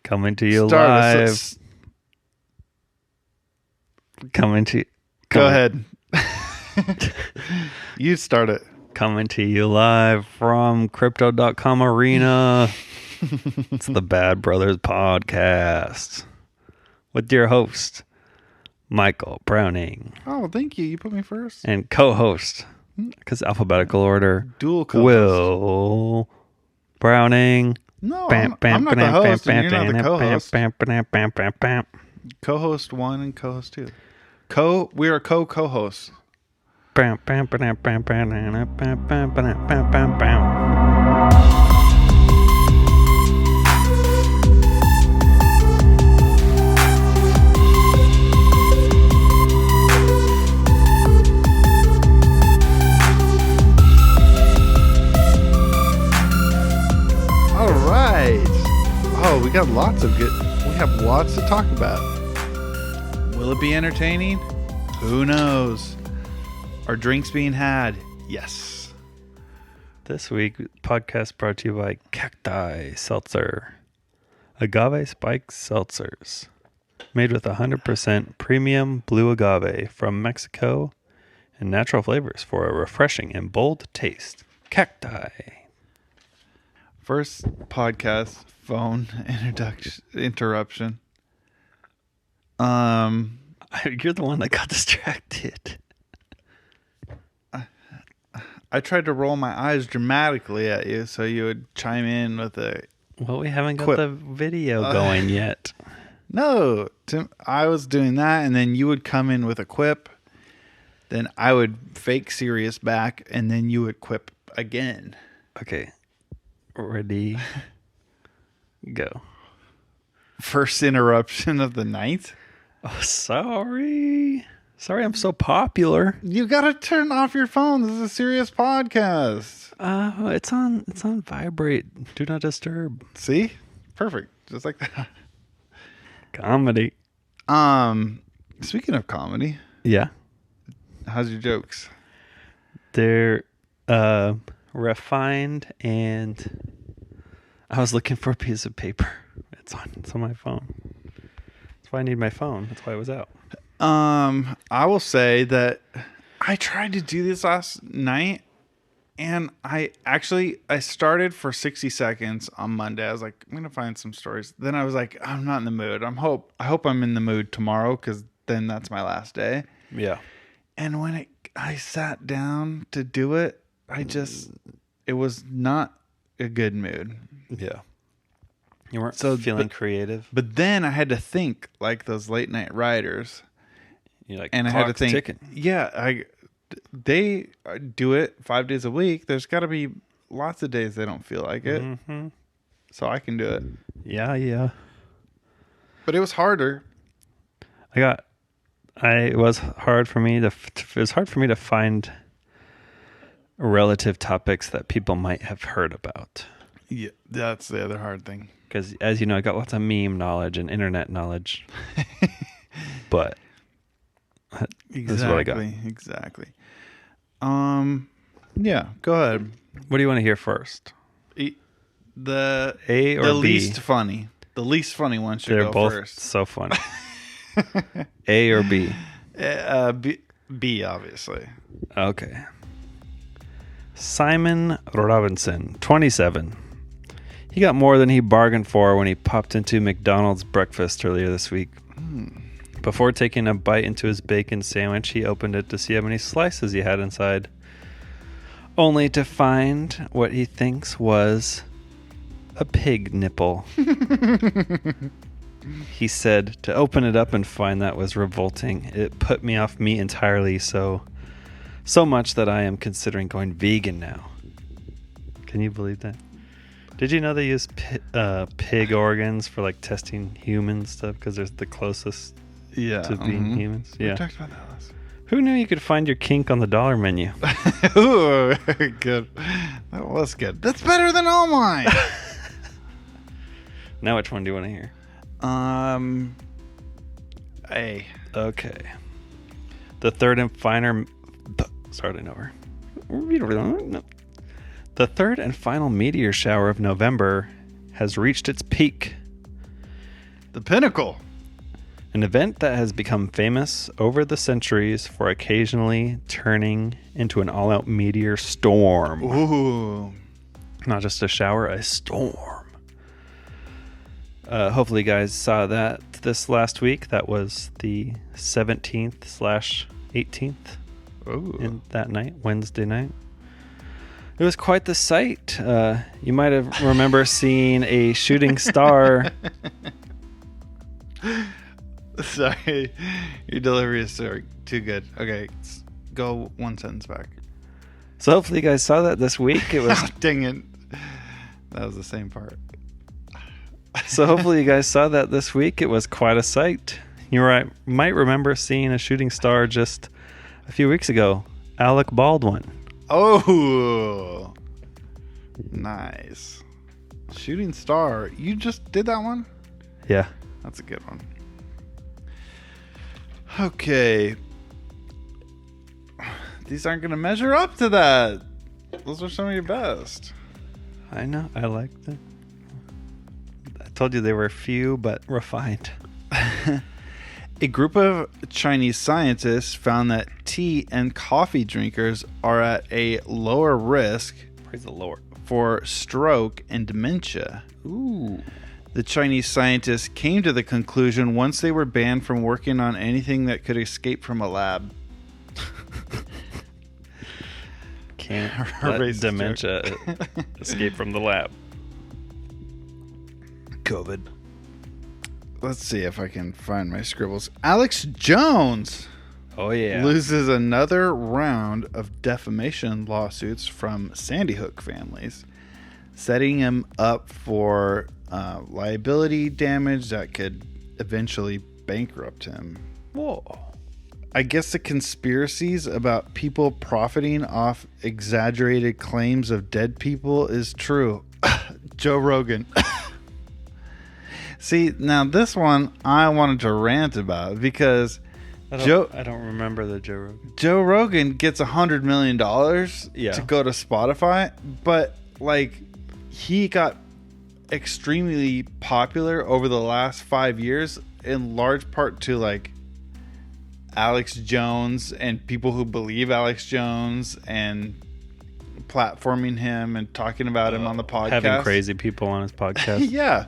Coming to you live. Go ahead. You start it. Coming to you live from Crypto.com Arena. It's the Bad Brothers Podcast with your host, Michael Browning. Oh, thank you. You put me first. And co-host, because alphabetical order, Dual co-host. Will Browning. No, I'm not the host, and you're not the co-host. Co-host 1 and co-host 2. We are co-hosts. All right. Oh, we got lots of good. We have lots to talk about. Will it be entertaining? Who knows? Are drinks being had? Yes. This week, podcast brought to you by Cacti Seltzer. Agave spiked seltzers. Made with 100% premium blue agave from Mexico and natural flavors for a refreshing and bold taste. Cacti. First podcast phone interruption. You're the one that got distracted. I tried to roll my eyes dramatically at you so you would chime in with a Well, we haven't got quip. the video going yet. No, I was doing that, and then you would come in with a quip. Then I would fake serious back, and then you would quip again. Okay. Ready? Go. First interruption of the night. Oh, sorry. Sorry, I'm so popular. You gotta turn off your phone. This is a serious podcast. It's on vibrate. Do not disturb. See? Perfect. Just like that. Comedy. Speaking of comedy, Yeah. how's your jokes? They're refined, and I was looking for a piece of paper. It's on my phone. That's why I need my phone. That's why it was out. I will say that I tried to do this last night, and I started for 60 seconds on Monday. I was like, I'm gonna find some stories. Then I was like, I'm not in the mood. I hope I'm in the mood tomorrow, because then that's my last day. Yeah. And when I sat down to do it, it was not a good mood. Yeah. You weren't feeling creative. But then I had to think like those late night writers. You're like, And I had to think, ticking. yeah, they do it 5 days a week. There's got to be lots of days they don't feel like it. Mm-hmm. So I can do it. Yeah. But it was harder. It was hard for me to find relative topics that people might have heard about. Yeah, that's the other hard thing. Because, as you know, I got lots of meme knowledge and internet knowledge. But this is what I got. Exactly. Yeah, go ahead. What do you want to hear first? The A or the B? least funny. The least funny one should They're go both first. so funny. A or B? B, obviously. Okay. Simon Robinson, 27. He got more than he bargained for when he popped into McDonald's breakfast earlier this week. Before taking a bite into his bacon sandwich, he opened it to see how many slices he had inside, only to find what he thinks was a pig nipple. He said to open it up and find that was revolting. It put me off meat entirely, so much that I am considering going vegan now. Can you believe that? Did you know they use pig organs for like testing human stuff because they're the closest to being humans? Yeah. We talked about that last. Who knew you could find your kink on the dollar menu? Ooh, good. That was good. That's better than all mine. Now, which one do you want to hear? A. Okay. The third and final... Starting over. The third and final meteor shower of November has reached its peak. The pinnacle. An event that has become famous over the centuries for occasionally turning into an all-out meteor storm. Ooh. Not just a shower, a storm. Hopefully you guys saw that this last week. That was the 17th/18th in that night, Wednesday night. It was quite the sight. You might have remember seeing a shooting star. Sorry, your delivery is too good. Okay, go one sentence back. So hopefully you guys saw that this week. It was Oh, dang it. That was the same part. So hopefully you guys saw that this week. It was quite a sight. You might remember seeing a shooting star just a few weeks ago. Alec Baldwin. Oh, nice. Shooting star. You just did that one? Yeah. That's a good one. Okay. These aren't going to measure up to that. Those are some of your best. I know. I liked it. I told you they were few but refined. A group of Chinese scientists found that tea and coffee drinkers are at a lower risk Praise the Lord. for stroke and dementia. Ooh. The Chinese scientists came to the conclusion once they were banned from working on anything that could escape from a lab. Can't let dementia escape from the lab. COVID. Let's see if I can find my scribbles. Alex Jones Oh, yeah. loses another round of defamation lawsuits from Sandy Hook families, setting him up for liability damage that could eventually bankrupt him. Whoa. I guess the conspiracies about people profiting off exaggerated claims of dead people is true. Joe Rogan. See, now this one I wanted to rant about because I don't remember the Joe Rogan. Joe Rogan gets $100 million Yeah. to go to Spotify, but like he got extremely popular over the last 5 years in large part to like Alex Jones and people who believe Alex Jones and platforming him and talking about him on the podcast. Having crazy people on his podcast. Yeah.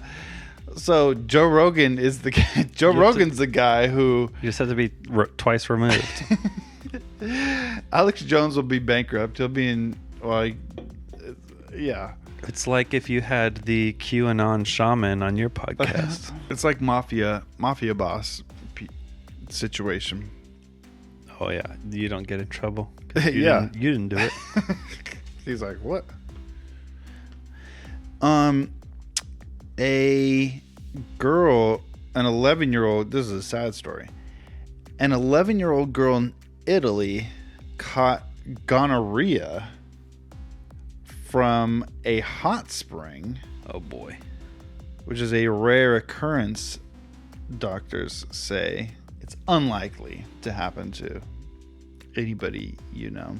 So Joe Rogan is the guy. Rogan's the guy who You just have to be twice removed. Alex Jones will be bankrupt. He'll be in yeah. It's like if you had the QAnon shaman on your podcast. It's like mafia boss situation. Oh yeah, you don't get in trouble. Yeah. You didn't do it. He's like, what? A girl, an 11-year-old, this is a sad story. An 11-year-old girl in Italy caught gonorrhea from a hot spring. Oh boy. Which is a rare occurrence, doctors say. It's unlikely to happen to anybody you know.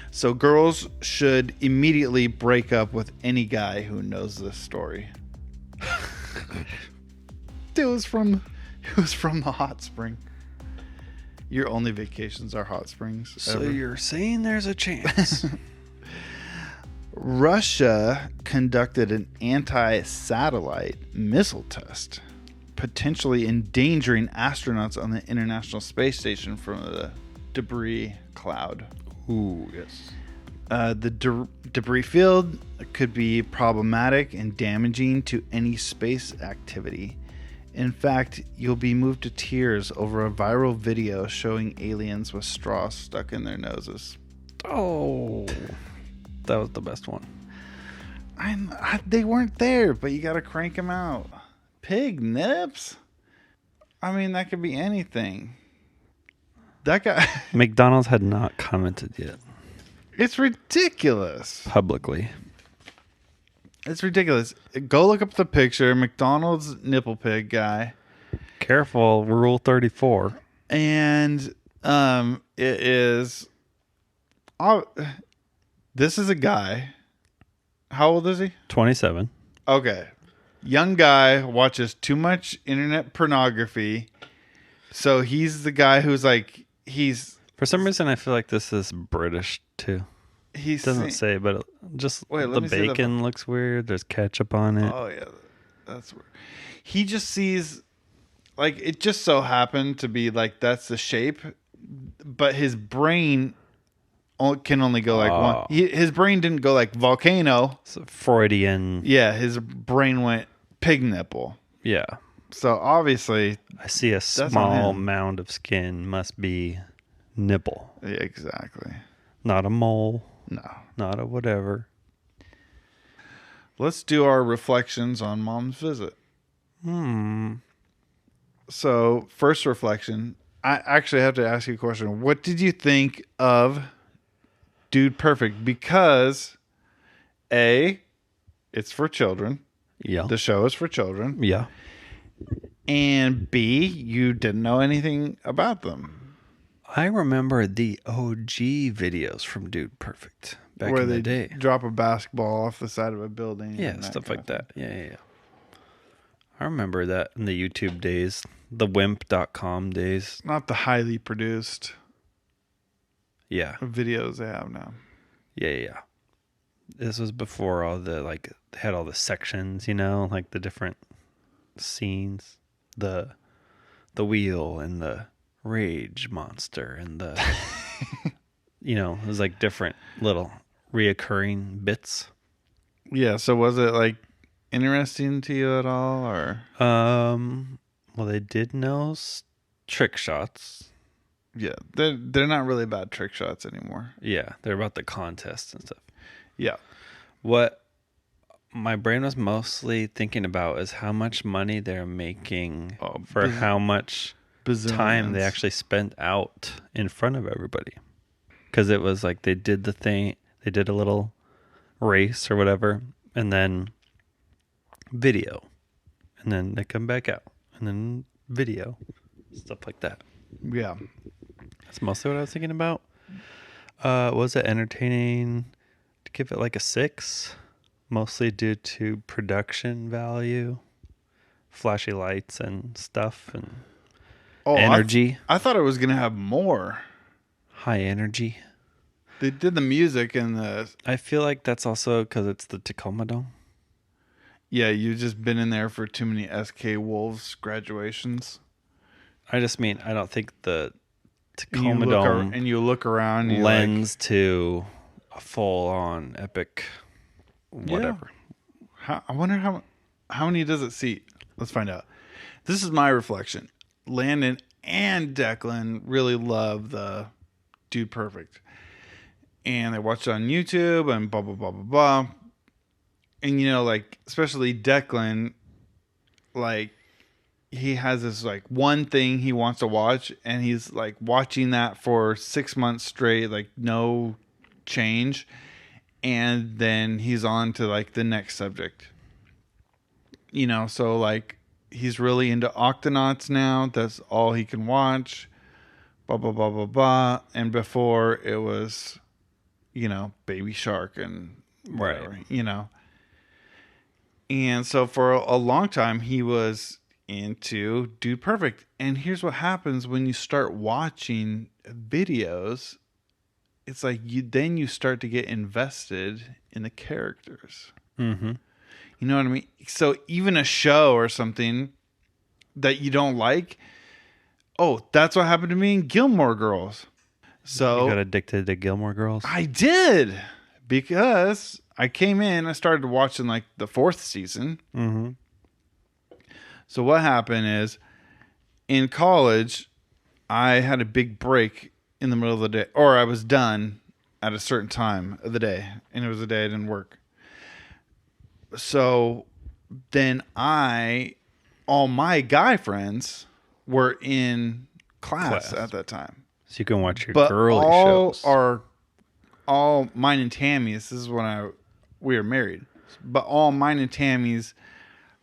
So girls should immediately break up with any guy who knows this story. It was from the hot spring. Your only vacations are hot springs. So ever. you're saying there's a chance? Russia conducted an anti-satellite missile test, potentially endangering astronauts on the International Space Station from the debris cloud. Ooh, yes. The debris field could be problematic and damaging to any space activity. In fact, you'll be moved to tears over a viral video showing aliens with straws stuck in their noses. Oh, that was the best one. They weren't there, but you got to crank them out. Pig nips? I mean, that could be anything. That guy... McDonald's had not commented yet. It's ridiculous. Publicly. It's ridiculous. Go look up the picture. McDonald's nipple pig guy. Careful, Rule 34. And it is... this is a guy. How old is he? 27. Okay. young guy watches too much internet pornography. So he's the guy who's like, For some reason, I feel like this is British too. He doesn't say, but just Wait, the bacon looks weird. There's ketchup on it. Oh yeah, that's weird. He just sees, like, it just so happened to be like that's the shape, but his brain can only go like one. His brain didn't go like volcano. It's a Freudian. Yeah, his brain went pig nipple. Yeah. So obviously, I see a small mound of skin. Must be nipple. Yeah, exactly. Not a mole. No. Not a whatever. Let's do our reflections on Mom's visit. So, first reflection. I actually have to ask you a question. What did you think of Dude Perfect? Because, A, it's for children. Yeah. The show is for children. Yeah. And B, you didn't know anything about them. I remember the OG videos from Dude Perfect back in the day. Drop a basketball off the side of a building. Yeah, stuff like that. Yeah. I remember that in the YouTube days, the wimp.com days. Not the highly produced videos they have now. Yeah. This was before all the, like, they had all the sections, like the different scenes. The wheel and the rage monster and the it was like different little reoccurring bits. Yeah, so was it like interesting to you at all, or well, they did know trick shots. Yeah, they're not really about trick shots anymore. Yeah, they're about the contests and stuff. Yeah. What my brain was mostly thinking about is how much money they're making for how much time they actually spent out in front of everybody. Because it was like they did the thing, they did a little race or whatever, and then video. And then they come back out. And then video. Stuff like that. Yeah. That's mostly what I was thinking about. Was it entertaining to give it like a 6? Mostly due to production value, flashy lights and stuff, and energy. I thought it was going to have more. High energy. They did the music and the... I feel like that's also because it's the Tacoma Dome. Yeah, you've just been in there for too many SK Wolves graduations. I just mean, I don't think the Tacoma Dome... And you look around... And lends to a full-on epic... whatever. Yeah. I wonder how many does it seat? Let's find out. This is my reflection. Landon and Declan really love the Dude Perfect. And they watch it on YouTube and blah, blah, blah, blah, blah. And, like, especially Declan, like, he has this, like, one thing he wants to watch. And he's, like, watching that for 6 months straight, like, no change. And then he's on to, like, the next subject. So, like, he's really into Octonauts now. That's all he can watch. Blah, blah, blah, blah, blah. And before it was, Baby Shark and whatever, And so for a long time, he was into Dude Perfect. And here's what happens when you start watching videos. It's like you start to get invested in the characters. Mm-hmm. You know what I mean? So even a show or something that you don't like, that's what happened to me in Gilmore Girls. So you got addicted to Gilmore Girls? I did, because I came in, I started watching like the 4th season. Mm-hmm. So what happened is, in college, I had a big break in the middle of the day, or I was done at a certain time of the day, and it was a day I didn't work. So then all my guy friends were in class at that time. So you can watch your girly shows. All mine and Tammy's, this is when we were married, but all mine and Tammy's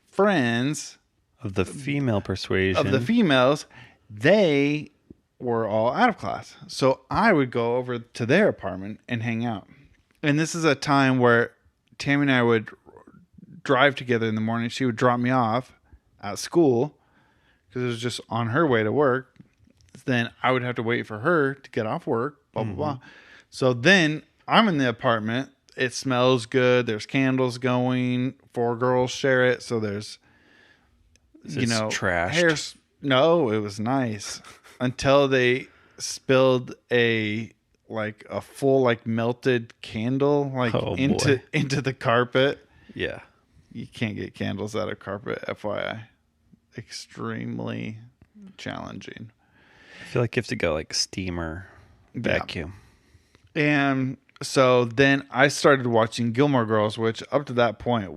friends of the female persuasion, of the females, they were all out of class. So I would go over to their apartment and hang out. And this is a time where Tammy and I would drive together in the morning. She would drop me off at school because it was just on her way to work. Then I would have to wait for her to get off work, blah, blah, blah. So then I'm in the apartment. It smells good. There's candles going. 4 girls share it. So there's, trashed. No, it was nice until they spilled a full melted candle into the carpet. Yeah. You can't get candles out of carpet, FYI. Extremely challenging. I feel like you have to go steamer vacuum. And so then I started watching Gilmore Girls, which up to that point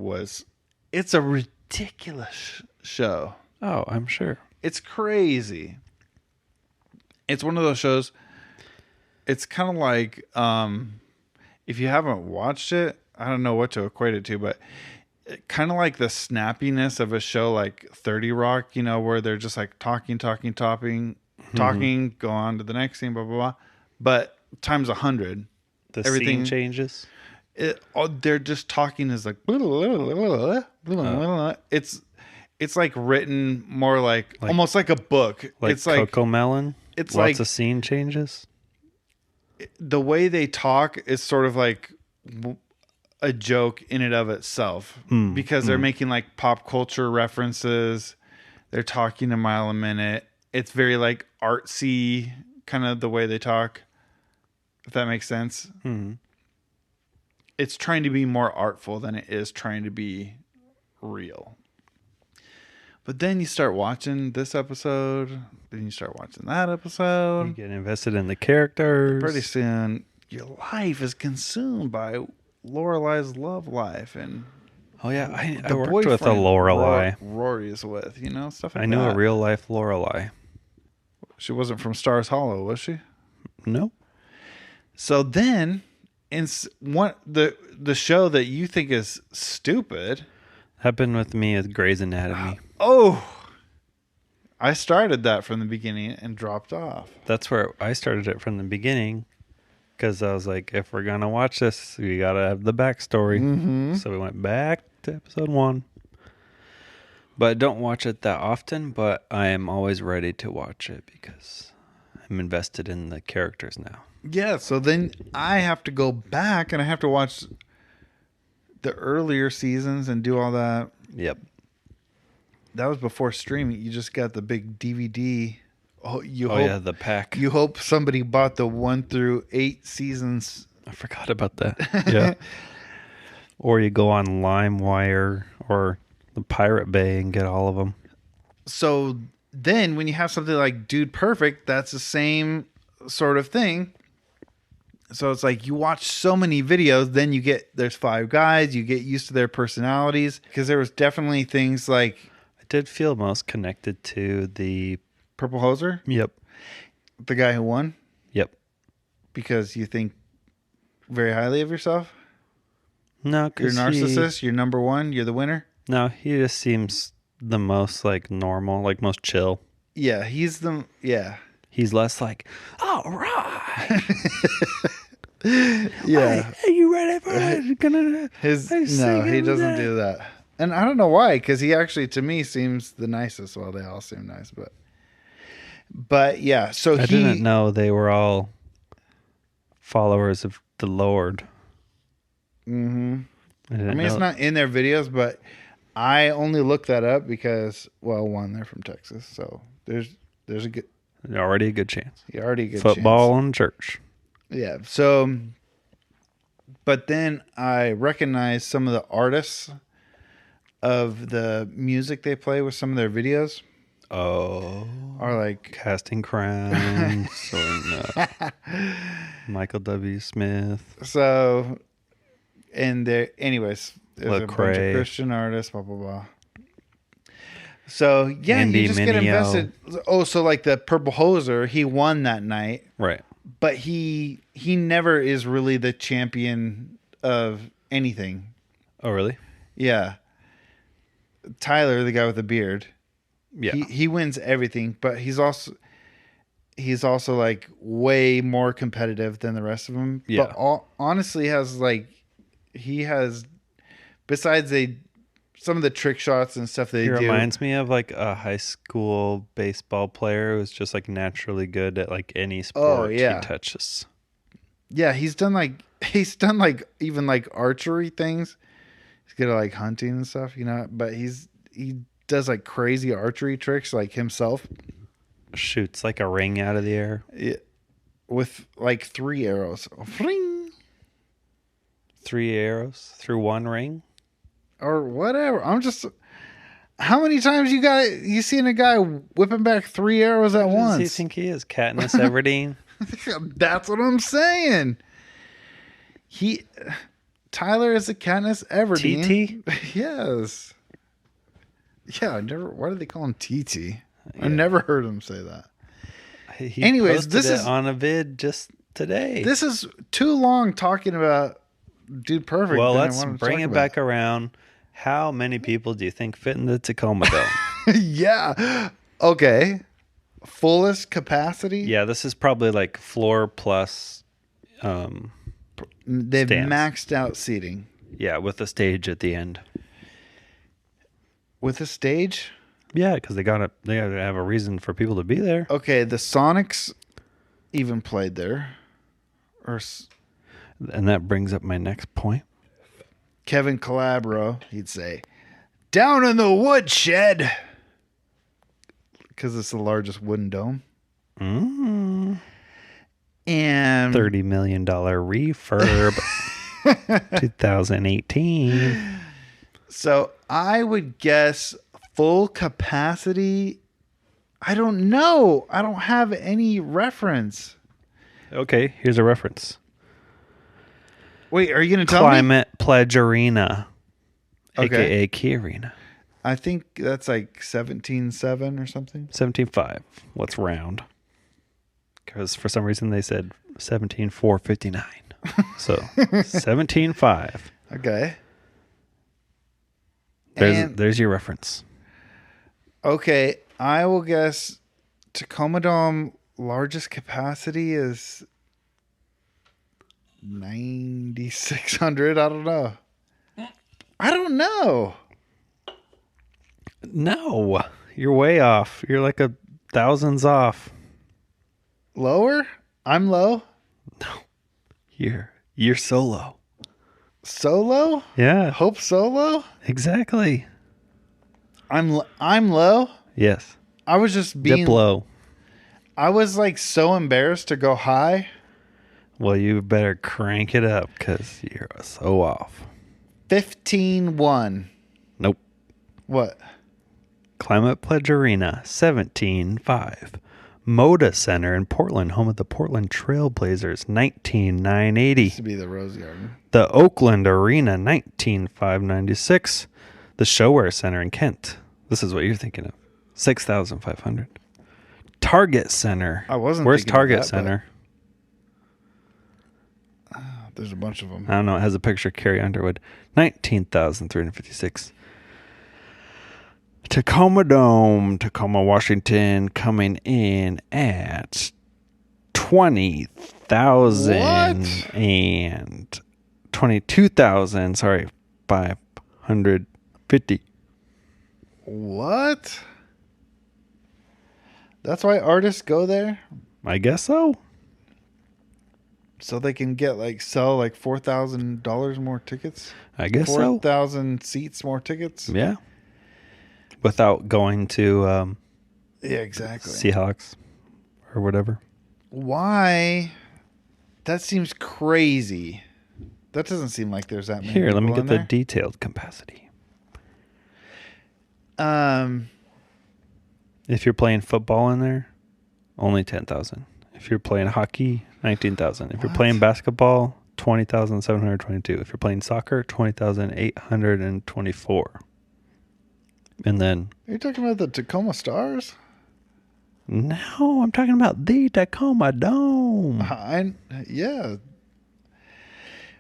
it's a ridiculous show. Oh, I'm sure. It's crazy. It's one of those shows. It's kind of like, if you haven't watched it, I don't know what to equate it to, but kind of like the snappiness of a show like 30 Rock, where they're just talking, go on to the next scene, blah, blah, blah. But times 100. Everything scene changes. They're just talking is like, blah, blah, blah, blah. It's like written more like almost like a book. Like it's Coco Melon. It's lots of scene changes. The way they talk is sort of like a joke in and of itself because they're making pop culture references. They're talking a mile a minute. It's very artsy kind of the way they talk. If that makes sense. Mm-hmm. It's trying to be more artful than it is trying to be real. But then you start watching this episode, then you start watching that episode. You get invested in the characters. Pretty soon, your life is consumed by Lorelai's love life. And oh, yeah, I worked with a Lorelai. Rory is with, stuff like that. I knew a real life Lorelai. She wasn't from Stars Hollow, was she? No. So then, in the show that you think is stupid... Happened with me with Grey's Anatomy. I started that from the beginning and dropped off. That's where I started it from the beginning because I was like, if we're going to watch this, we got to have the backstory. Mm-hmm. So we went back to episode 1. But I don't watch it that often, but I am always ready to watch it because I'm invested in the characters now. Yeah, so then I have to go back and I have to watch the earlier seasons and do all that. Yep. That was before streaming. You just got the big DVD. Yeah, the pack. You hope somebody bought the 1 through 8 seasons. I forgot about that. Yeah. Or you go on LimeWire or the Pirate Bay and get all of them. So then when you have something like Dude Perfect, that's the same sort of thing. So it's like you watch so many videos, then there's 5 guys, you get used to their personalities. Because there was definitely things like... I did feel most connected to the... Purple Hoser? Yep. The guy who won? Yep. Because you think very highly of yourself? No, because you're a narcissist, you're number 1, you're the winner? No, he just seems the most normal, most chill. Yeah, he's He's less all right. Yeah. Are you ready for it? He doesn't do that. And I don't know why, because he actually, to me, seems the nicest. Well, they all seem nice, but yeah. So I didn't know they were all followers of the Lord. Mm-hmm. It's not in their videos, but I only looked that up because, well, one, they're from Texas, so there's a good... Already a good chance. Football and church. Yeah. So, but then I recognize some of the artists of the music they play with some of their videos. Oh. Are Casting Crowns or Michael W. Smith. So, and anyways, there's a bunch of Lecrae. Christian artists, blah, blah, blah. So, yeah, Andy you just get Mineo. invested. Oh, so the Purple Hoser, he won that night. Right. But he never is really the champion of anything. Oh, really? Yeah. Tyler, the guy with the beard. Yeah. He wins everything, but he's also way more competitive than the rest of them. Yeah. But honestly he has besides some of the trick shots and stuff they He do. reminds me of like a high school baseball player who's just like naturally good at like any sport he touches. Yeah, he's done like even like archery things. He's good at like hunting and stuff, you know. But he does like crazy archery tricks like himself. Shoots like a ring out of the air. Yeah, with like 3 arrows. Fling! 3 arrows through one ring? Or whatever. I'm just... How many times you seen a guy whipping back 3 arrows at once? Who does he think he is? Katniss Everdeen? That's what I'm saying. Tyler is a Katniss Everdeen. TT? Yes. Yeah, why do they call him TT? Yeah. I never heard him say that. Anyways, this is on a vid just today. This is too long talking about Dude Perfect. Well, let's bring it back around. How many people do you think fit in the Tacoma Dome? Yeah. Okay. Fullest capacity? Yeah, this is probably like floor plus they've stands. Maxed out seating. Yeah, with a stage at the end. With a stage? Yeah, because they gotta have a reason for people to be there. Okay, the Sonics even played there. And that brings up my next point. Kevin Calabro, he'd say, "Down in the woodshed," because it's the largest wooden dome. And $30 million refurb, 2018. So I would guess full capacity. I don't know. I don't have any reference. Okay, here's a reference. Wait, are you going to tell me? Climate Pledge Arena, Okay. a.k.a. Key Arena. I think that's like 17.7 or something. 17.5. Let's round. Because for some reason they said 17.459. So 17.5. Okay. There's your reference. Okay, I will guess Tacoma Dome largest capacity is 9,600. I don't know. No, you're way off. You're like thousands off. Lower? I'm low. No, you're so low. Solo? Yeah, Hope Solo? exactly. I'm low. Yes, I was just being dip low. I was like so embarrassed to go high. Well, you better crank it up because you're so off. 15.1. Nope. What? Climate Pledge Arena, 17.5. Moda Center in Portland, home of the Portland Trailblazers, 19,980. Used to be the Rose Garden. The Oakland Arena, 19,596. The Showwear Center in Kent. This is what you're thinking of. 6,500. Target Center. I wasn't. Where's thinking Target of that, Center? There's a bunch of them. I don't know. It has a picture of Carrie Underwood. 19,356. Tacoma Dome, Tacoma, Washington, coming in at 20,000 and 22,000. Sorry, 550. What? That's why artists go there? I guess so. So they can get sell $4,000 more tickets? I guess 4,000 seats more tickets? Yeah. Without going to Yeah, exactly. Seahawks or whatever. Why? That seems crazy. That doesn't seem like there's that many Here, let me people get in the detailed capacity. there. If you're playing football in there, only 10,000. If you're playing hockey, 19,000. If you're playing basketball, 20,722. If you're playing soccer, 20,824. And then... Are you talking about the Tacoma Stars? No, I'm talking about the Tacoma Dome. Yeah.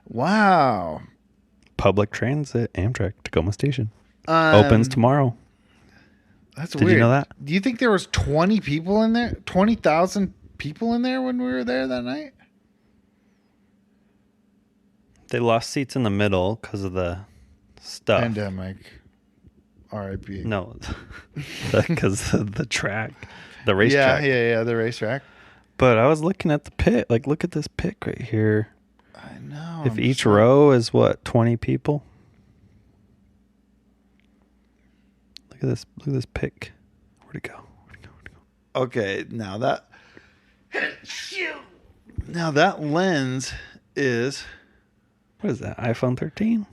Wow. Public transit, Amtrak, Tacoma Station. Opens tomorrow. That's Did weird. you know that? Do you think there was 20 people in there? 20,000 people in there when we were there that night? They lost seats in the middle because of the stuff. Pandemic. R.I.P. No, because the track, the racetrack. Yeah, the racetrack. But I was looking at the pit. Like, look at this pit right here. I know. If each row is what, 20 people? Look at this. Look at this pick. Where'd it go? Okay, now that lens is, what is that? iPhone 13?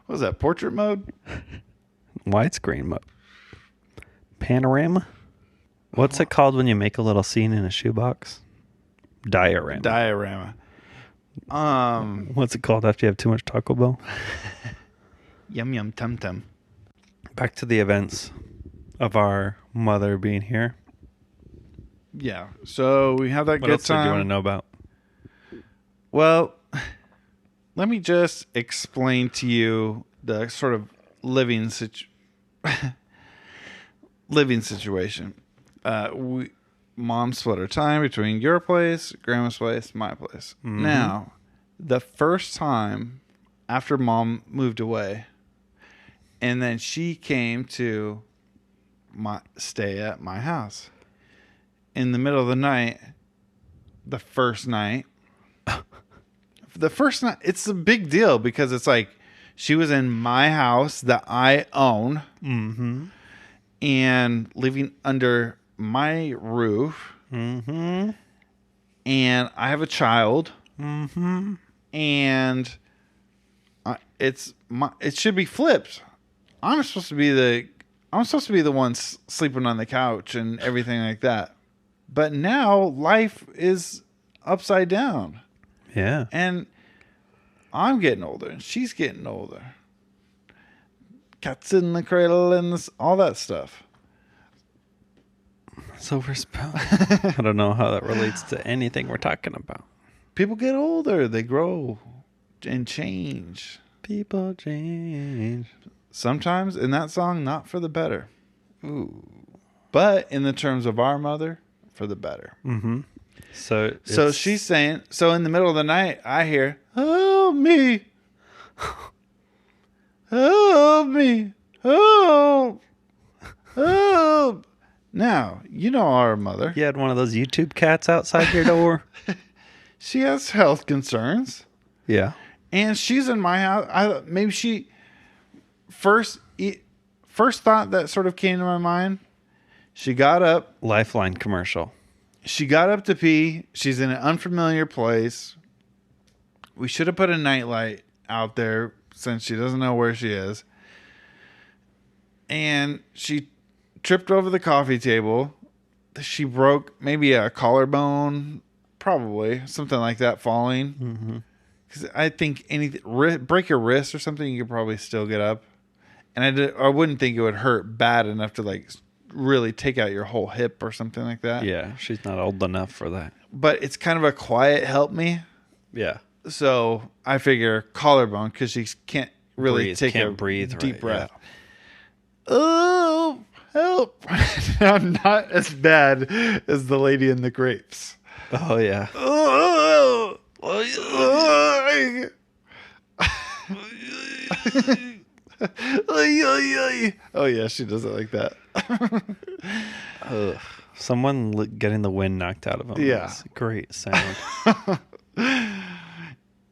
what is that? Portrait mode? Widescreen mode. Panorama? What's it called when you make a little scene in a shoebox? Diorama. What's it called after you have too much Taco Bell? Yum yum tum tum. Back to the events of our mother being here. Yeah. So we have that What good else time. did you want to know about? Well, let me just explain to you the sort of living situation. Mom split her time between your place, Grandma's place, my place. Mm-hmm. Now, the first time after Mom moved away, and then she came to stay at my house in the middle of the night. The first night, it's a big deal because it's like she was in my house that I own, and living under my roof, and I have a child, and it should be flipped. I'm supposed to be the one sleeping on the couch and everything like that. But now life is upside down. Yeah. And I'm getting older and she's getting older. Cats in the cradle and all that stuff. So I don't know how that relates to anything we're talking about. People get older. They grow and change. People change. Sometimes in that song, not for the better. Ooh. But in the terms of our mother, for the better. Mm-hmm. So she's saying, so in the middle of the night, I hear, help me. Help me. Help. Help. Now, you know our mother. You had one of those YouTube cats outside your door? She has health concerns. Yeah. And she's in my house. Maybe she first thought that sort of came to my mind. She got up. Lifeline commercial. She got up to pee. She's in an unfamiliar place. We should have put a nightlight out there since she doesn't know where she is. And she tripped over the coffee table. She broke maybe a collarbone, probably something like that, falling. Because I think break your wrist or something, you could probably still get up. And I wouldn't think it would hurt bad enough to like really take out your whole hip or something like that. Yeah, she's not old enough for that. But it's kind of a quiet help me. Yeah. So I figure collarbone because she can't really breathe, deep breath. Yeah. Oh, help. I'm not as bad as the lady in the grapes. Oh, yeah. Oh, yeah, she does it like that. Someone getting the wind knocked out of them. Yeah. That's a great sound.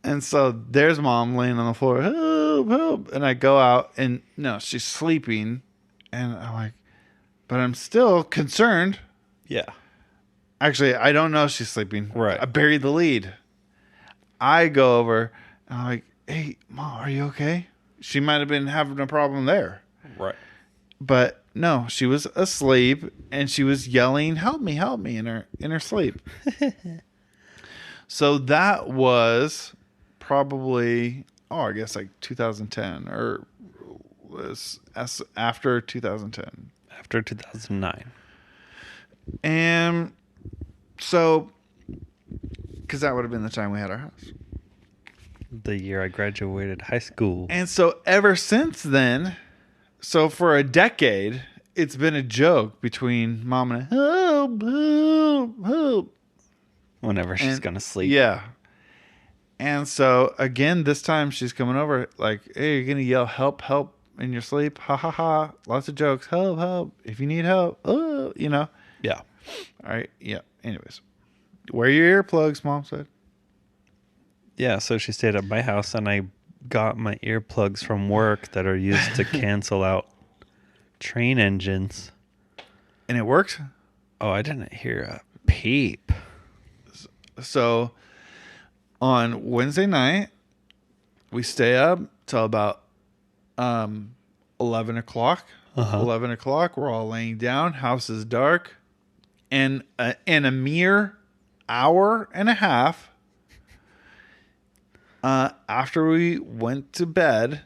And so there's Mom laying on the floor. Help, help. And I go out and no, she's sleeping. And I'm like, but I'm still concerned. Yeah. Actually, I don't know if she's sleeping. Right. I buried the lead. I go over and I'm like, hey, Mom, are you okay? She might have been having a problem there. Right. But no, she was asleep and she was yelling, help me in her sleep. So that was probably, I guess like 2010 or was after 2010. After 2009. And so, because that would have been the time we had our house. The year I graduated high school. And so ever since then, so for a decade, it's been a joke between Mom and I, help. Whenever she's going to sleep. Yeah. And so again, this time she's coming over like, hey, you're gonna yell help, help in your sleep. Ha ha ha. Lots of jokes. Help, help. If you need help. Oh, you know. Yeah. All right. Yeah. Anyways. Wear your earplugs, Mom said. Yeah, so she stayed at my house and I got my earplugs from work that are used to cancel out train engines. And it worked? Oh, I didn't hear a peep. So on Wednesday night, we stay up till about 11 o'clock. 11 o'clock, we're all laying down. House is dark. And in a mere hour and a half after we went to bed,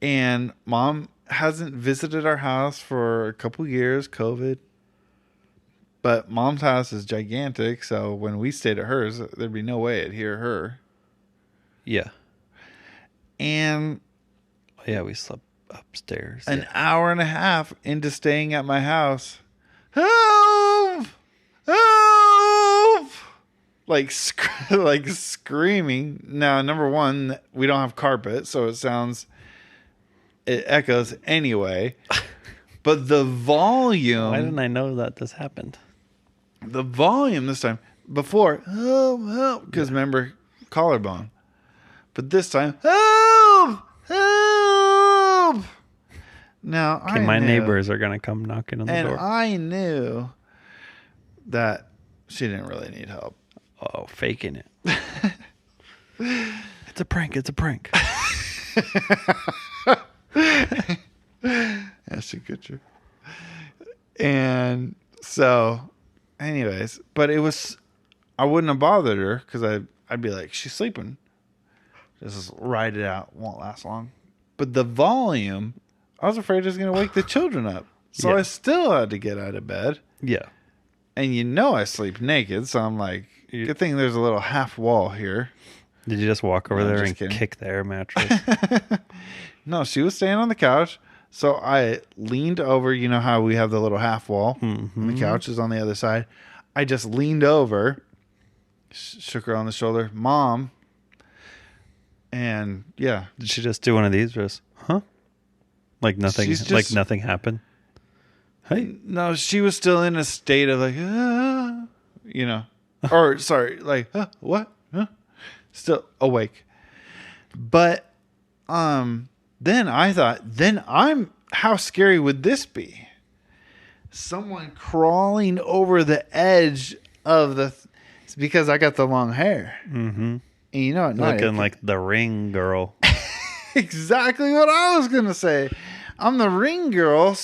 and Mom hasn't visited our house for a couple years, COVID. But Mom's house is gigantic, so when we stayed at hers, there'd be no way I'd hear her. Yeah. And yeah, we slept upstairs. An hour and a half into staying at my house. Help! Help! Like screaming. Now, number one, we don't have carpet, so it echoes anyway. But the volume. Why didn't I know that this happened? The volume this time. Before, help, help. Because remember, collarbone. But this time, help! Help! Now, okay, my neighbors are going to come knocking on the door. And I knew that she didn't really need help. Oh, faking it. It's a prank. It's a prank. Ashton Kutcher. And so, anyways, but I wouldn't have bothered her because I'd be like, she's sleeping. Just ride it out. Won't last long. But the volume, I was afraid it was going to wake the children up. So I still had to get out of bed. Yeah. And I sleep naked. So I'm like, good thing there's a little half wall here. Did you just walk over there and kick the air mattress? No, she was staying on the couch. So I leaned over. You know how we have the little half wall? And the couch is on the other side. I just leaned over, shook her on the shoulder. Mom. And yeah. Did she just do one of these? Just, huh? Like nothing, nothing happened? Hey. No, she was still in a state of like, or sorry, like, what? Huh? Still awake. But, then I thought, how scary would this be? Someone crawling over the edge of it's because I got the long hair. Mm-hmm. And at night, looking like the Ring girl. Exactly what I was going to say. I'm the Ring girl,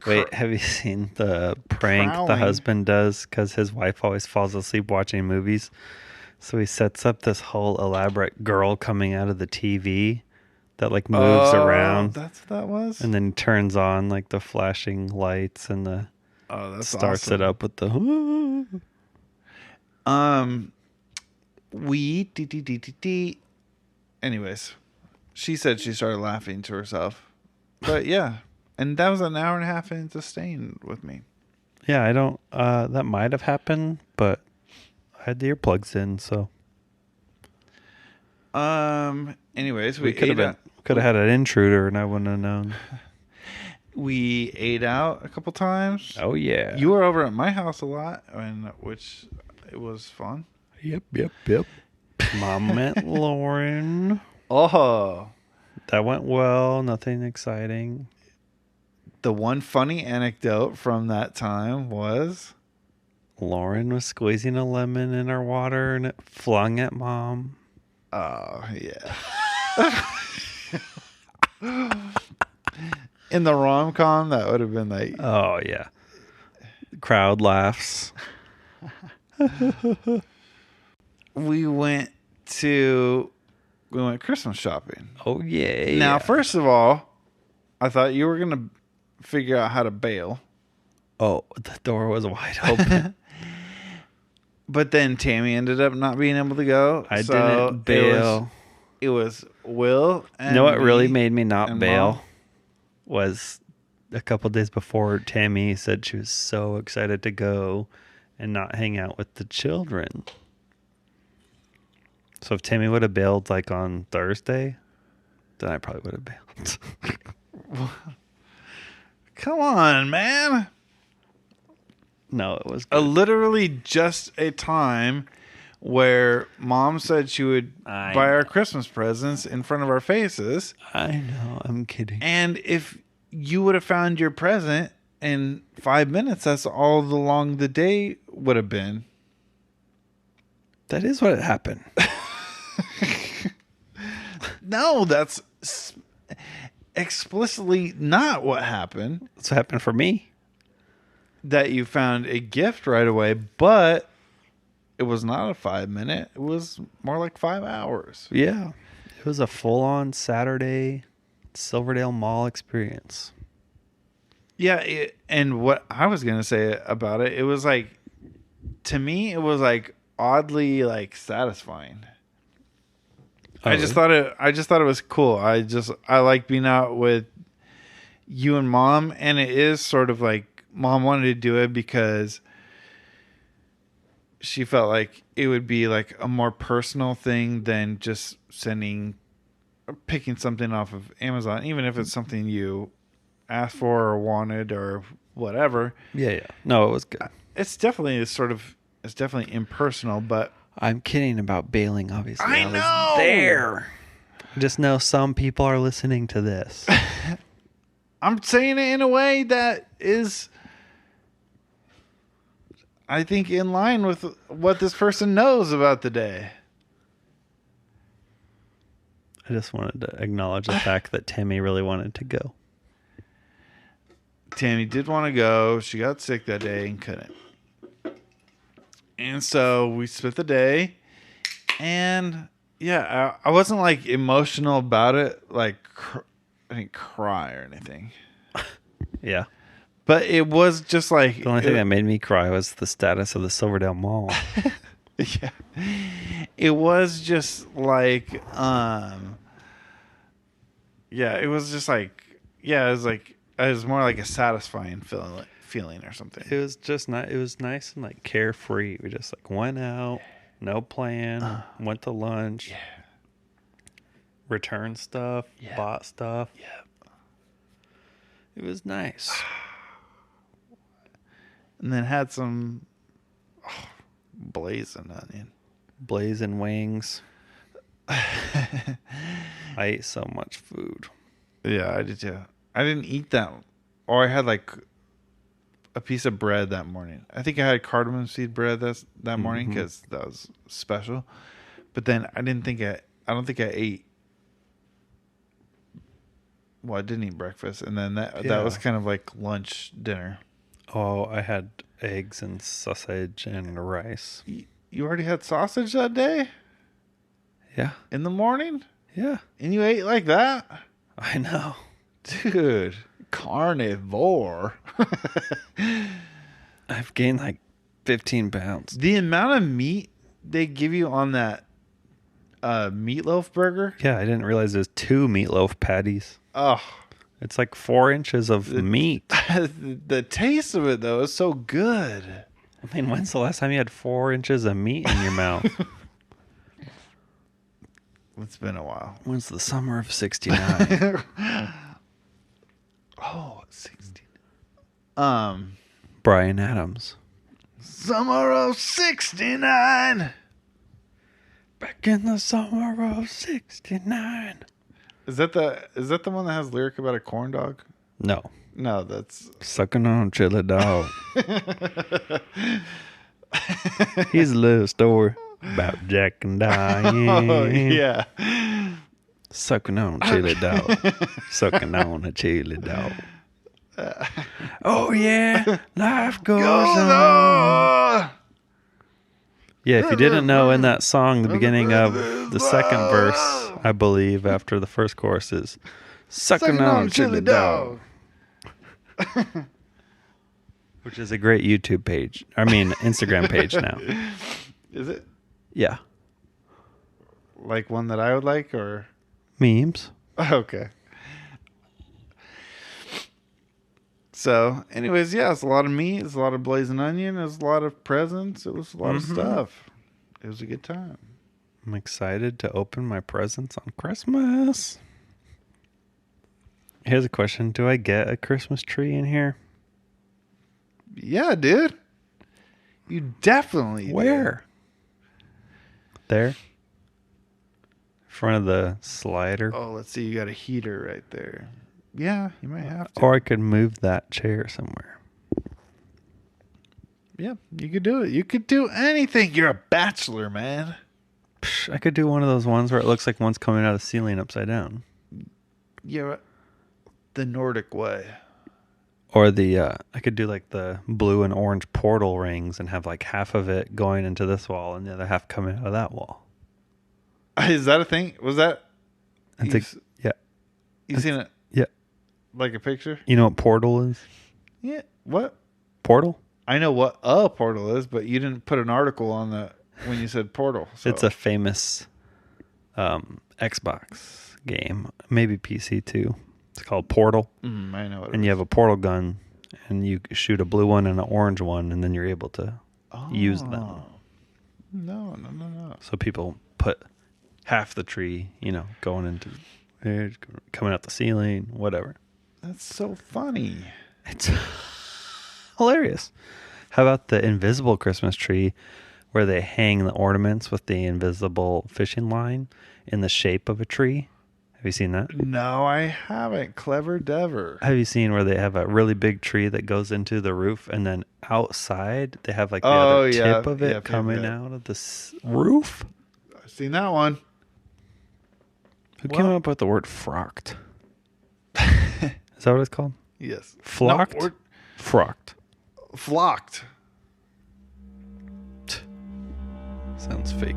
Wait, have you seen the prank the husband does? Because his wife always falls asleep watching movies. So he sets up this whole elaborate girl coming out of the TV that moves around. That's what that was? And then turns on the flashing lights and that's starts awesome. it up with the anyways, she said she started laughing to herself. But yeah, and that was an hour and a half into staying with me. Yeah, I don't that might have happened, but I had the earplugs in, so anyways, we could have had an intruder and I wouldn't have known. We ate out a couple times. Oh yeah. You were over at my house a lot, which it was fun. Yep. Mom met Lauren. Oh. That went well, nothing exciting. The one funny anecdote from that time was Lauren was squeezing a lemon in her water and it flung at Mom. Oh, yeah. In the rom-com, that would have been like... Oh, yeah. Crowd laughs. We went Christmas shopping. Oh, yeah. Now, first of all, I thought you were going to figure out how to bail. Oh, the door was wide open. But then Tami ended up not being able to go. I didn't bail. It was Will and you know what really made me not bail? Mom? Was a couple days before Tami said she was so excited to go and not hang out with the children. So if Tami would have bailed like on Thursday, then I probably would have bailed. Come on, man. No, it was good. Literally just a time where Mom said she would buy our Christmas presents in front of our faces. I know. I'm kidding. And if you would have found your present in 5 minutes, that's all the long the day would have been. That is what happened. No, that's explicitly not what happened. That's what happened for me. That you found a gift right away, but it was not a 5 minute. It was more like 5 hours. Yeah. It was a full-on Saturday Silverdale Mall experience. Yeah, and what I was going to say about it, it was like, to me, it was like oddly like satisfying. Oh, I just thought it was cool. I like being out with you and Mom, and it is sort of like Mom wanted to do it because she felt like it would be like a more personal thing than just picking something off of Amazon, even if it's something you asked for or wanted or whatever. Yeah. No, it was good. It's definitely impersonal, but I'm kidding about bailing, obviously. I know. Was there. I just know some people are listening to this. I'm saying it in a way that is, I think, in line with what this person knows about the day. I just wanted to acknowledge the fact that Tami really wanted to go. Tami did want to go. She got sick that day and couldn't. And so we spent the day. And yeah, I wasn't like emotional about it. Like, I didn't cry or anything. Yeah. But it was just like... The only thing that made me cry was the status of the Silverdale Mall. Yeah. It was just like... yeah, it was just like... Yeah, it was like... It was more like a satisfying feeling or something. It was just it was nice and like carefree. We just like went out, no plan, went to lunch, returned stuff, bought stuff. Yeah. It was nice. And then had some blazing onion. Blazing wings. I ate so much food. Yeah, I did too. I didn't eat that. Or I had like a piece of bread that morning. I think I had cardamom seed bread that morning because that was special. But then I don't think I ate. Well, I didn't eat breakfast, and then that was kind of like lunch, dinner. Oh, I had eggs and sausage and rice. You already had sausage that day? Yeah. In the morning? Yeah. And you ate like that? I know. Dude, carnivore. I've gained like 15 pounds. The amount of meat they give you on that meatloaf burger? Yeah, I didn't realize there's 2 meatloaf patties. Oh. It's like 4 inches of meat. The taste of it, though, is so good. I mean, when's the last time you had 4 inches of meat in your mouth? It's been a while. When's the summer of 69? Oh, 16. Bryan Adams. Summer of 69. Back in the summer of 69. Is that the one that has lyric about a corn dog? No. No, that's Sucking on chili dog. Here's a little story about Jack and Diane. Oh, yeah. Sucking on chili dog. Sucking on a chili dog. Oh yeah, life goes on. Yeah, if you didn't know, in that song, the beginning of the second verse, I believe, after the first chorus is sucking on a chili dog. Which is a great YouTube page. I mean, Instagram page now. Is it? Yeah. Like one that I would like, or? Memes. Okay. So, anyways, yeah, it's a lot of meat. It's a lot of blazing onion. It's a lot of presents. It was a lot of stuff. It was a good time. I'm excited to open my presents on Christmas. Here's a question. Do I get a Christmas tree in here? Yeah, dude. You definitely Where? There? In front of the slider? Oh, let's see. You got a heater right there. Yeah, you might have to. Or I could move that chair somewhere. Yeah, you could do it. You could do anything. You're a bachelor, man. I could do one of those ones where it looks like one's coming out of the ceiling upside down. Yeah, the Nordic way. Or I could do like the blue and orange portal rings and have like half of it going into this wall and the other half coming out of that wall. Is that a thing? Was that? I think, yeah. You seen it? Yeah. Like a picture? You know what portal is? Yeah. What? Portal? I know what a portal is, but you didn't put an article on that when you said portal. So. It's a famous Xbox game, maybe PC too. It's called Portal. I know it. And you have a portal gun, and you shoot a blue one and an orange one, and then you're able to use them. No. So people put half the tree, going into coming out the ceiling, whatever. That's so funny. It's hilarious. How about the invisible Christmas tree where they hang the ornaments with the invisible fishing line in the shape of a tree? Have you seen that? No, I haven't. Clever Dever. Have you seen where they have a really big tree that goes into the roof and then outside they have like the other tip of it coming out of the roof? I've seen that one. Who came up with the word frocked? Is that what it's called? Yes. Flocked? No, Frocked. Flocked. Sounds fake.